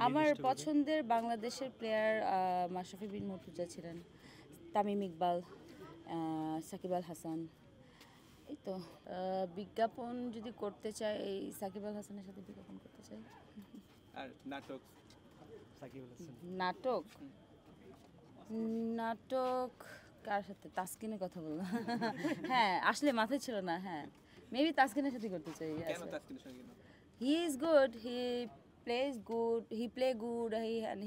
আমার পছন্দের বাংলাদেশের প্লেয়ার মাশরাফি বিন মুর্তজা ছিলেন, তামিম ইকবাল, সাকিব আল হাসান। এই তো বিজ্ঞাপন যদি করতে চাই, এই সাকিব আল হাসানের সাথে বিজ্ঞাপন করতে চাই। আর নাটক সাকিব আল হাসান। নাটক নাটক কার সাথে? তাসকিনের কথা বললাম। হ্যাঁ, আসলে মাথায় ছিল না। হ্যাঁ, মেবি তাসকিনের সাথে করতে চাই। কেন তাসকিনের সঙ্গে কেন? He is good, he plays good, he play good,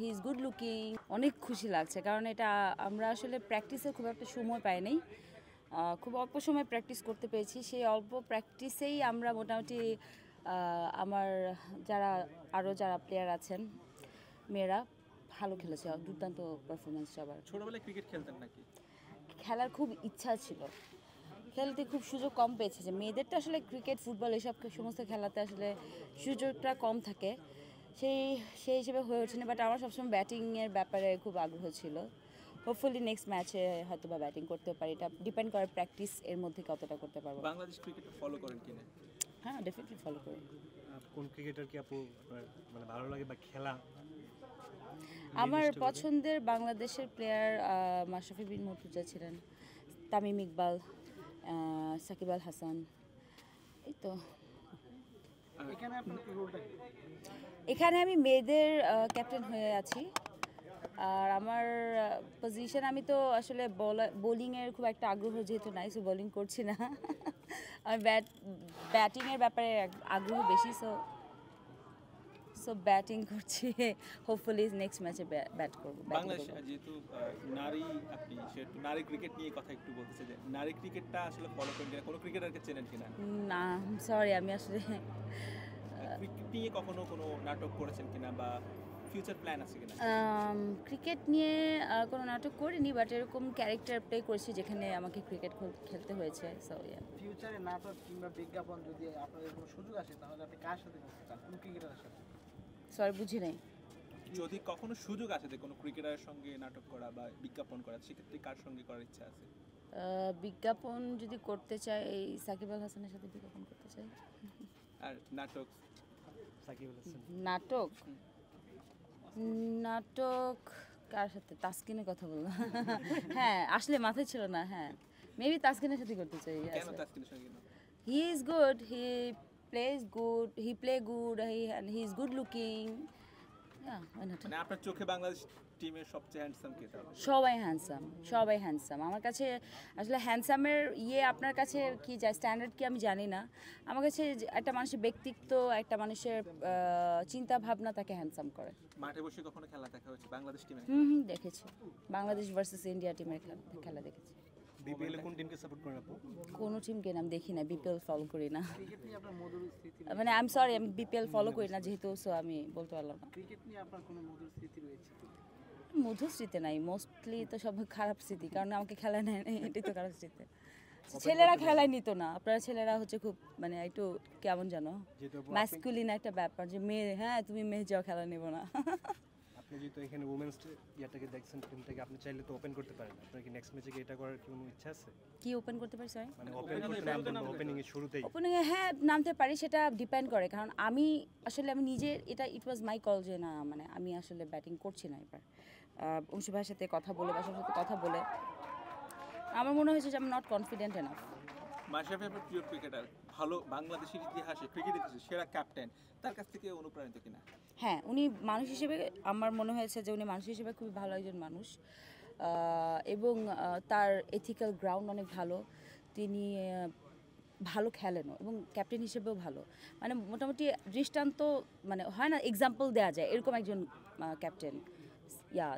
he is good looking. অনেক খুশি লাগছে, কারণ এটা আমরা আসলে প্র্যাকটিসে খুব একটা সময় পাই নাই। খুব অল্প সময় প্র্যাকটিস করতে পেরেছি। সেই অল্প প্র্যাকটিসেই আমরা মোটামুটি আমার যারা প্লেয়ার আছেন মেয়েরা ভালো খেলেছে, দুর্দান্ত পারফরমেন্স সবার। ছোটবেলায় ক্রিকেট খেলতেন নাকি? খেলার খুব ইচ্ছা ছিল, খেলতে খুব সুযোগ কম পেয়েছে। যে মেয়েদেরটা আসলে ক্রিকেট, ফুটবল এসব সমস্ত খেলাতে আসলে সুযোগটা কম থাকে, সেই হিসেবে হয়ে ওঠেনি। বাট আমার সবসময় ব্যাটিংয়ের ব্যাপারে খুব আগ্রহ ছিল। হোপফুলি নেক্সট ম্যাচে হয়তো বা ব্যাটিং করতে পারি। এটা ডিপেন্ড করে প্র্যাকটিস এর মধ্যে কতটা করতে পারবো। বাংলাদেশ ক্রিকেট ফলো করেন কিনা? হ্যাঁ, ডেফিনেটলি ফলো করি। কোন ক্রিকেটার কি আপু আপনার মানে ভালো লাগে বা খেলা? আমার পছন্দের বাংলাদেশের প্লেয়ার মাশরাফি বিন মুর্তজা ছিলেন, তামিম ইকবাল, সাকিব আল হাসান। এই তো এখানে আমি মেয়েদের ক্যাপ্টেন হয়ে আছি। আর আমার পজিশন, আমি তো আসলে বোলিংয়ের খুব একটা আগ্রহ যেহেতু নাই, সো বোলিং করছি না। আমি ব্যাটিংয়ের ব্যাপারে আগ্রহ বেশি, সো ব্যাটিং করছি। হোপফুলি নেক্সট ম্যাচে ব্যাট করবো। বাংলাদেশ যেহেতু নারী, আপনি সেহেতু নারী ক্রিকেট নিয়ে কথা একটু বলতেছে, যে নারী ক্রিকেটটা আসলে ফলো করেন কিনা, কোনো ক্রিকেটারকে চেনেন কিনা? না, সরি, আমি আসলে ক্রিকেট নিয়ে কখনো কোনো নাটক করেছেন কিনা বা ফিউচার প্ল্যান আছে কিনা? ক্রিকেট নিয়ে কোনো নাটক করিনি, বাট এরকম ক্যারেক্টার প্লে করেছি যেখানে আমাকে ক্রিকেট খেলতে হয়েছে। সো ফিউচারে নাটক কিংবা বিজ্ঞাপন যদি আপনাদের কোনো সুযোগ আসে, তাহলে আপনি কার সাথে করতে চান, কোন ক্রিকেটারের সাথে? সরি, বুঝি নাই। যদি কখনো সুযোগ আসে যে কোনো ক্রিকেটারের সঙ্গে নাটক করা বা বিজ্ঞাপন করা, সেক্ষেত্রে কার সঙ্গে করার ইচ্ছা আছে? বিজ্ঞাপন যদি করতে চাই, এই সাকিব আল হাসানের সাথে বিজ্ঞাপন করতে চাই। আর নাটক সাকিব আল হাসান। নাটক কার সাথে? তাসকিনের কথা বললাম। হ্যাঁ, আসলে মাথায় ছিল না। হ্যাঁ, মেবি তাসকিনের সাথে করতে চাই। কেন তাসকিনের সঙ্গে কেন? He is good, he plays good, he play good, he is good looking. মানে আপনার চোখে বাংলাদেশ টিমের সবচেয়ে হ্যান্ডসাম কে তাহলে? সবাই হ্যান্ডসাম আমার কাছে। আসলে হ্যান্ডসামের আপনার কাছে কি যায়, স্ট্যান্ডার্ড কি আমি জানি না। আমার কাছে একটা মানুষের ব্যক্তিত্ব, একটা মানুষের চিন্তা ভাবনা তাকে হ্যান্ডসাম করে। মাঠে বসে কখনো খেলা দেখা হয়েছে বাংলাদেশ টিমে? দেখেছি। বাংলাদেশ ভার্সেস ইন্ডিয়া টিমের খেলা দেখেছি। বিপিএল কোন টিমকে সাপোর্ট করেন আপু? কোনো টিমকে নাম দেখি না, বিপিএল ফলো করি না। ক্রিকেট নিয়ে আপনার মধুর স্মৃতি, মানে আই এম সরি, আমি বিপিএল ফলো করি না যেহেতু, সো আমি বলতে পারলাম না। ক্রিকেট নিয়ে আপনার কোনো মধুর স্মৃতি রয়েছে? মধুর স্মৃতি নাই, মোস্টলি তো সব খারাপ স্মৃতি, কারণ আমাকে খেলা নেয়, এটাই তো খারাপ স্মৃতি। ছেলেরা খেলায় নিত না, আপনারা ছেলেরা হচ্ছে খুব মানে একটু কেমন জানো, ম্যাসকুলিন একটা ব্যাপার, যে মেয়ে, হ্যাঁ তুমি মেয়ে যাও, খেলা নেব না। আপনি যেহেতু এখানে উমেন্স ইয়াটাকে দেখছেন, টিমটাকে আপনি চাইলে তো ওপেন করতে পারেন। আপনার কি নেক্সট ম্যাচে কি এটা করার কি কোনো ইচ্ছা আছে? কি ওপেন করতে পারি? স্যার, মানে ওপেন করতে নামবেন বা ওপেনিং এর শুরুতেই? ওপেনিংয়ে হ্যাঁ নামতে পারি, সেটা ডিপেন্ড করে। কারণ আমি নিজে ইট ওয়াজ মাই কল যে না, মানে আমি আসলে ব্যাটিং করছি না এবার। অংশু ভাইয়ের সাথে কথা বলে, বাসার সাথে কথা বলে আমার মনে হয়েছে যে আমি নট কনফিডেন্ট এনাফ। মাশরাফি আপনার প্রিয় ক্রিকেটার, ভালো বাংলাদেশের ইতিহাসে, ক্রিকেট ইতিহাসে সেরা ক্যাপ্টেন, তার কাছ থেকে অনুপ্রাণিত কিনা? হ্যাঁ, উনি মানুষ হিসেবে আমার মনে হয়েছে যে উনি মানুষ হিসেবে খুবই ভালো একজন মানুষ, এবং তার এথিক্যাল গ্রাউন্ড অনেক ভালো। তিনি ভালো খেলেনও এবং ক্যাপ্টেন হিসেবেও ভালো, মানে মোটামুটি দৃষ্টান্ত, মানে হয় না, এক্সাম্পল দেওয়া যায় এরকম একজন captain.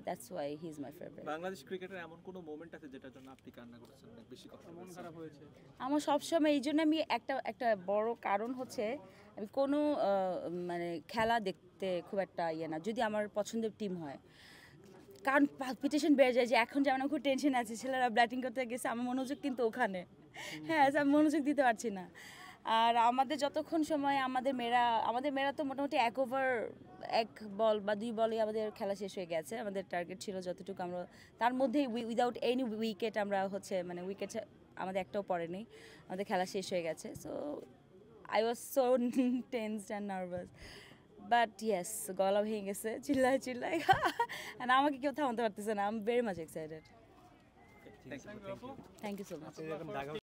That's why he is my favourite. Bangladesh ক্রিকেটের এমন কোনো মোমেন্ট আছে যেটার জন্য আপনি কান্না করেছেন, অনেক বেশি কষ্ট মন খারাপ হয়েছে? আমার সবসময় এই জন্য, আমি একটা বড় কারণ হচ্ছে আমি কোনো মানে খেলা দেখতে খুব একটা না, যদি আমার পছন্দের টিম হয়, কারণ পালপিটেশন বেড়ে যায়। যে এখন যেমন খুব টেনশন আছে, ছেলেরা ব্যাটিং করতে গেছে, আমার মনোযোগ কিন্তু ওখানে। হ্যাঁ, আমি মনোযোগ দিতে পারছি না। আর আমাদের যতক্ষণ সময় আমাদের মেয়েরা তো মোটামুটি এক ওভার, এক বল বা 2 বলেই আমাদের খেলা শেষ হয়ে গেছে। আমাদের টার্গেট ছিল যতটুকু, আমরা তার মধ্যেই উইদাউট এনি উইকেট আমরা হচ্ছে, মানে উইকেট আমাদের একটাও পড়েনি, আমাদের খেলা শেষ হয়ে গেছে। So I was so tensed and nervous, but yes গলা ভেঙে গেছে চিল্লায় চিল্লায় and আমাকে কেউ থামাতে পারতেছে না, I am very much excited. Thank you. Thank you so much. এরকম ঢাকা